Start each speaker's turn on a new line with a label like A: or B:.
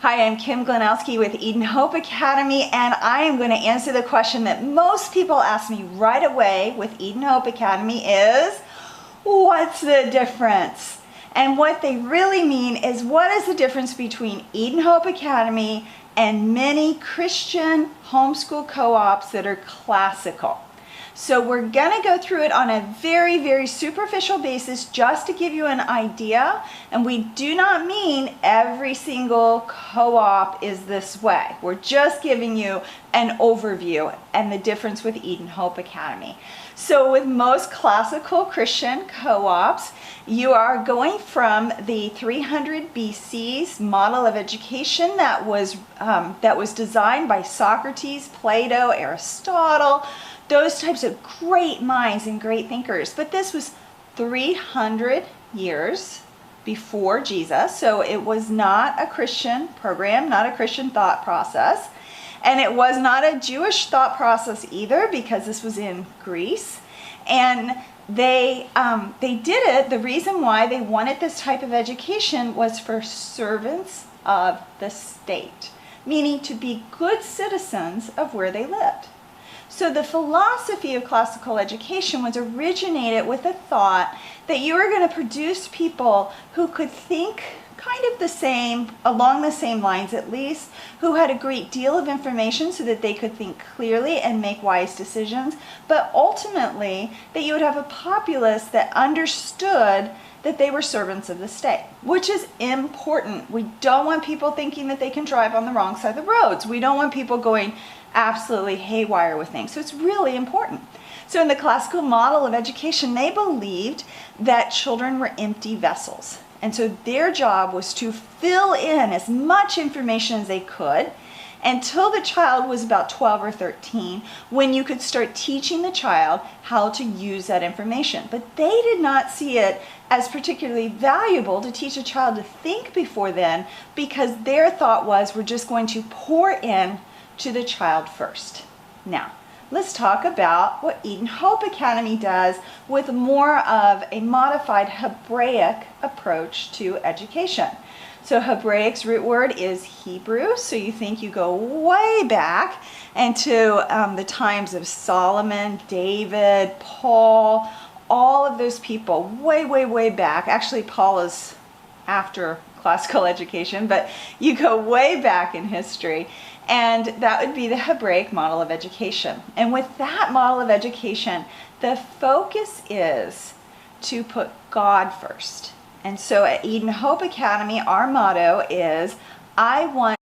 A: Hi, I'm Kim Glanowski with Eden Hope Academy, and I am going to answer the question that most people ask me right away with Eden Hope Academy is, what's the difference? And what they really mean is, what is the difference between Eden Hope Academy and many Christian homeschool co-ops that are classical? So we're going to go through it on a very superficial basis just to give you an idea, and we do not mean every single co-op is this way. We're just giving you an overview and the difference with Eden Hope Academy. So with most classical Christian co-ops, you are going from the 300 BC's model of education that was designed by Socrates, Plato, Aristotle, those types of great minds and great thinkers. But this was 300 years before Jesus, so it was not a Christian program, not a Christian thought process. And it was not a Jewish thought process either, because this was in Greece. And they did it, the reason why they wanted this type of education was for servants of the state, meaning to be good citizens of where they lived. So the philosophy of classical education was originated with the thought that you were going to produce people who could think kind of the same, along the same lines at least, who had a great deal of information so that they could think clearly and make wise decisions, but ultimately that you would have a populace that understood that they were servants of the state, which is important. We don't want people thinking that they can drive on the wrong side of the roads. We don't want people going absolutely haywire with things. So it's really important. So in the classical model of education, they believed that children were empty vessels. And so their job was to fill in as much information as they could until the child was about 12 or 13, when you could start teaching the child how to use that information. But they did not see it as particularly valuable to teach a child to think before then, because their thought was, we're just going to pour in to the child first. Now, let's talk about what Eden Hope Academy does with more of a modified Hebraic approach to education. So Hebraic's root word is Hebrew, so you think you go way back into the times of Solomon, David, Paul, all of those people, way back. Actually, Paul is after classical education, but you go way back in history. And that would be the Hebraic model of education. And with that model of education, the focus is to put God first. And so at Eden Hope Academy, our motto is, I want